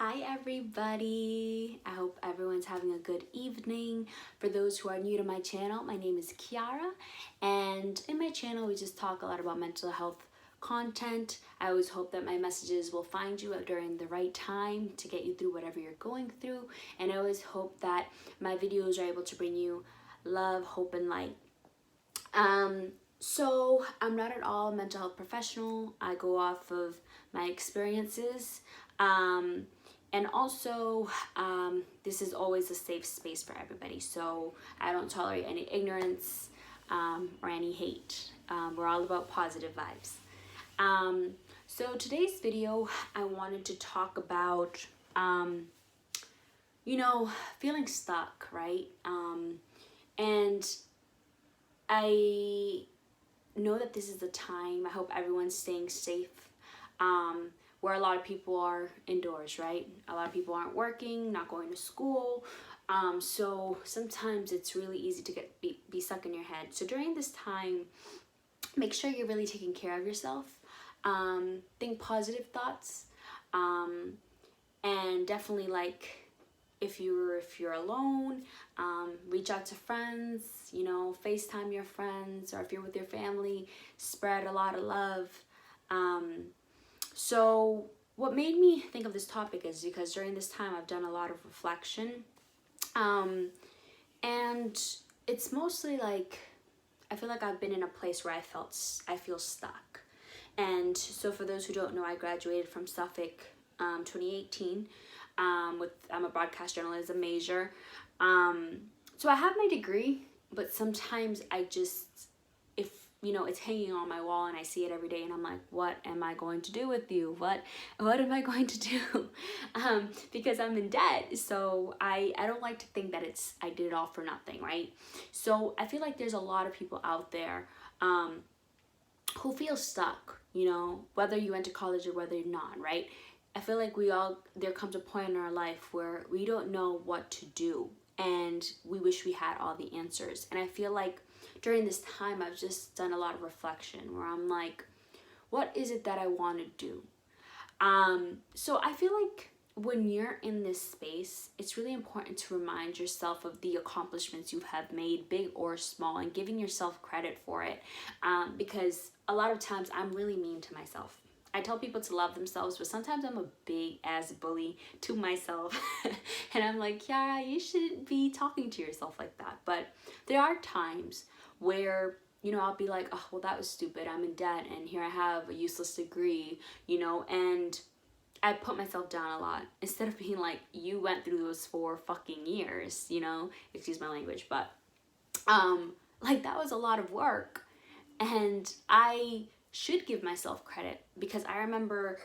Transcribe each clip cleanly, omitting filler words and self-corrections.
Hi everybody, I hope everyone's having a good evening. For those who are new to my channel, my name is Kiara, and in my channel we just talk a lot about mental health content. I always hope that my messages will find you during the right time to get you through whatever you're going through, and I always hope that my videos are able to bring you love, hope, and light. So I'm not at all a mental health professional. I go off of my experiences. And also, this is always a safe space for everybody. So I don't tolerate any ignorance or any hate. We're all about positive vibes. So today's video, I wanted to talk about, feeling stuck, right? And I know that this is the time. I hope everyone's staying safe. Where a lot of people are indoors, right? A lot of people aren't working, not going to school. So sometimes it's really easy to be stuck in your head. So during this time, make sure you're really taking care of yourself. Think positive thoughts. And definitely, like, if you're alone, reach out to friends, FaceTime your friends, or if you're with your family, spread a lot of love. So what made me think of this topic is because during this time I've done a lot of reflection, and it's mostly like I feel like I've been in a place where I feel stuck. And so for those who don't know, I graduated from Suffolk 2018 I'm a broadcast journalism major. So I have my degree, but sometimes I just, if it's hanging on my wall and I see it every day and I'm like, what am I going to do with you? What am I going to do? Because I'm in debt. So I don't like to think that I did it all for nothing, right? So I feel like there's a lot of people out there who feel stuck, whether you went to college or whether you're not, right? I feel like there comes a point in our life where we don't know what to do and we wish we had all the answers. And I feel like during this time, I've just done a lot of reflection where I'm like, what is it that I want to do? So I feel like when you're in this space, it's really important to remind yourself of the accomplishments you have made, big or small, and giving yourself credit for it. Because a lot of times I'm really mean to myself. I tell people to love themselves, but sometimes I'm a big ass bully to myself. And I'm like, yeah, you shouldn't be talking to yourself like that. But there are times where, I'll be like, oh, well, that was stupid. I'm in debt and here I have a useless degree, and I put myself down a lot instead of being like, you went through those 4 fucking years, excuse my language, but like that was a lot of work. And I should give myself credit because I remember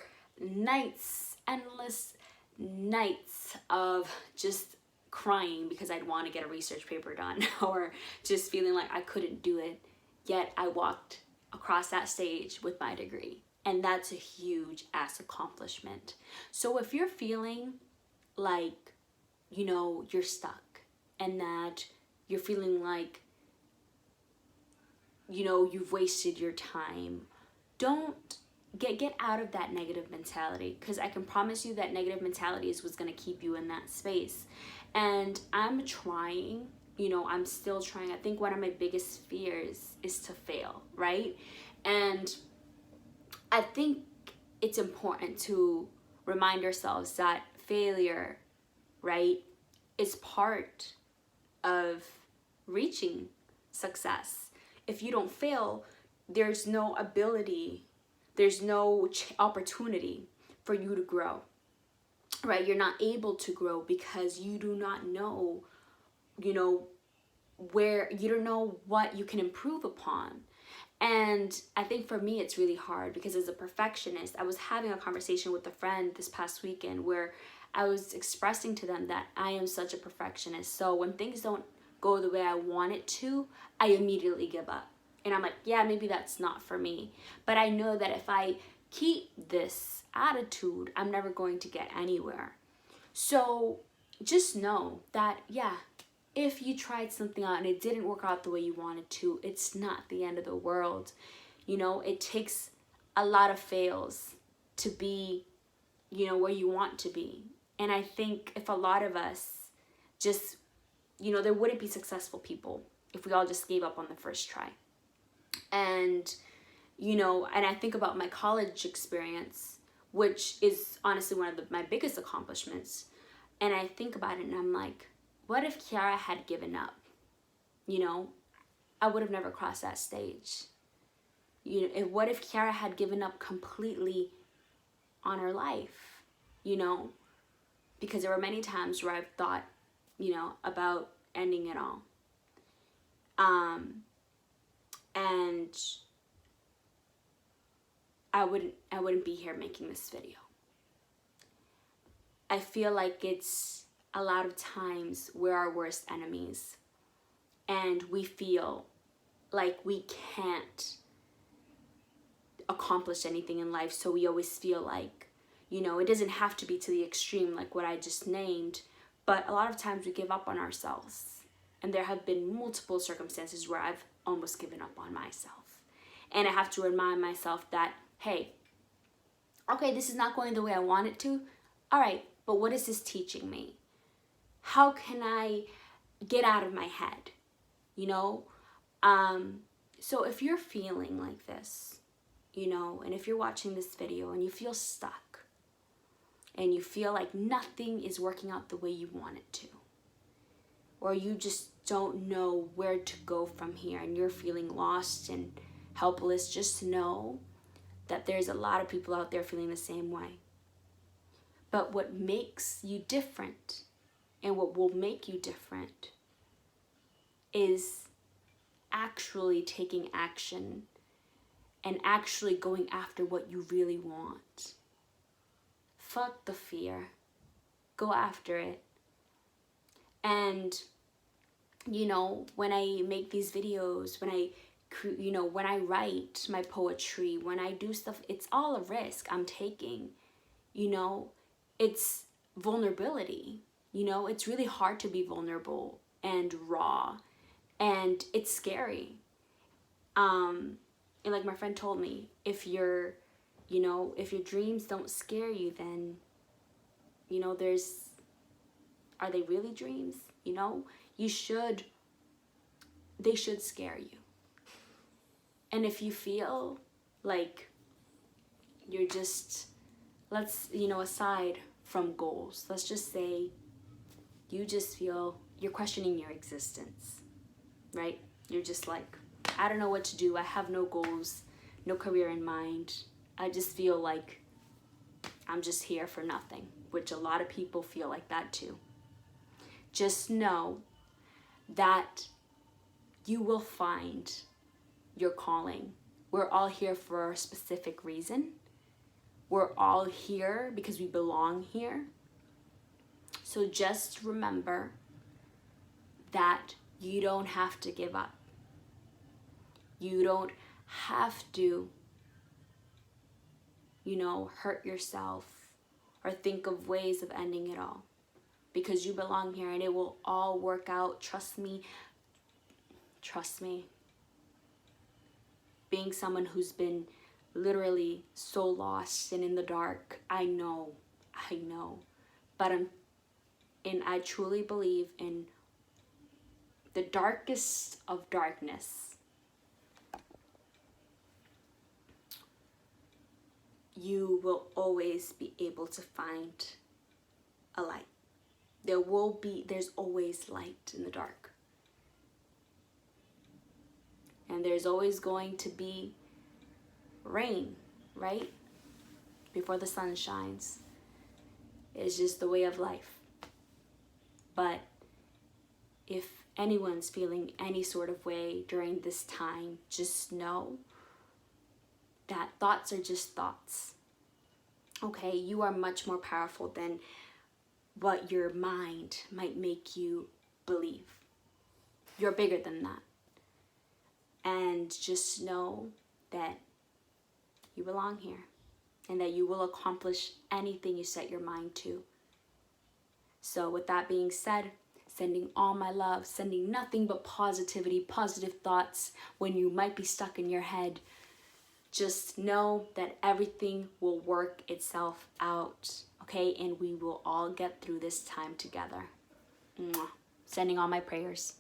endless nights of just crying because I'd want to get a research paper done or just feeling like I couldn't do it. Yet I walked across that stage with my degree. And that's a huge ass accomplishment. So if you're feeling like, you're stuck and that you're feeling like, you've wasted your time, don't get out of that negative mentality, because I can promise you that negative mentality is what's going to keep you in that space. And I'm trying, I'm still trying. I think one of my biggest fears is to fail, right? And I think it's important to remind ourselves that failure, right, is part of reaching success. If you don't fail, there's no ability, there's no opportunity for you to grow, right? You're not able to grow because you do not know, where, you don't know what you can improve upon. And I think for me, it's really hard because as a perfectionist, I was having a conversation with a friend this past weekend where I was expressing to them that I am such a perfectionist. So when things don't go the way I want it to, I immediately give up. And I'm like, yeah, maybe that's not for me. But I know that if I keep this attitude, I'm never going to get anywhere. So just know that, yeah, if you tried something out and it didn't work out the way you wanted to, it's not the end of the world. It takes a lot of fails to be, where you want to be. And I think if a lot of us just, there wouldn't be successful people if we all just gave up on the first try. And, and I think about my college experience, which is honestly one of my biggest accomplishments. And I think about it and I'm like, what if Kiara had given up? I would have never crossed that stage. What if Kiara had given up completely on her life? Because there were many times where I've thought, about ending it all. And I wouldn't be here making this video. I feel like it's a lot of times we're our worst enemies, and we feel like we can't accomplish anything in life, so we always feel like, it doesn't have to be to the extreme like what I just named, but a lot of times we give up on ourselves. And there have been multiple circumstances where I've almost given up on myself. And I have to remind myself that, hey, okay, this is not going the way I want it to. All right, but what is this teaching me? How can I get out of my head? So if you're feeling like this, and if you're watching this video and you feel stuck and you feel like nothing is working out the way you want it to, or you just don't know where to go from here and you're feeling lost and helpless, just know that there's a lot of people out there feeling the same way. But what makes you different and what will make you different is actually taking action and actually going after what you really want. Fuck the fear. Go after it. And, when I make these videos, when I write my poetry, when I do stuff, it's all a risk I'm taking. It's vulnerability. It's really hard to be vulnerable and raw, and it's scary. And like my friend told me, if your dreams don't scare you, then, are they really dreams? They should scare you. And if you feel like you're just, aside from goals, let's just say you just feel you're questioning your existence, right? You're just like, I don't know what to do. I have no goals, no career in mind. I just feel like I'm just here for nothing, which a lot of people feel like that too. Just know that you will find your calling. We're all here for a specific reason. We're all here because we belong here. So just remember that you don't have to give up. You don't have to, hurt yourself or think of ways of ending it all, because you belong here and it will all work out. Trust me. Being someone who's been literally so lost and in the dark, I know, but I truly believe in the darkest of darkness, you will always be able to find a light. There's always light in the dark. And there's always going to be rain, right? Before the sun shines. It's just the way of life. But if anyone's feeling any sort of way during this time, just know that thoughts are just thoughts. Okay, you are much more powerful than what your mind might make you believe. You're bigger than that. And just know that you belong here and that you will accomplish anything you set your mind to. So with that being said, sending all my love, sending nothing but positivity, positive thoughts when you might be stuck in your head. Just know that everything will work itself out, okay? okay, and we will all get through this time together. Mwah. Sending all my prayers.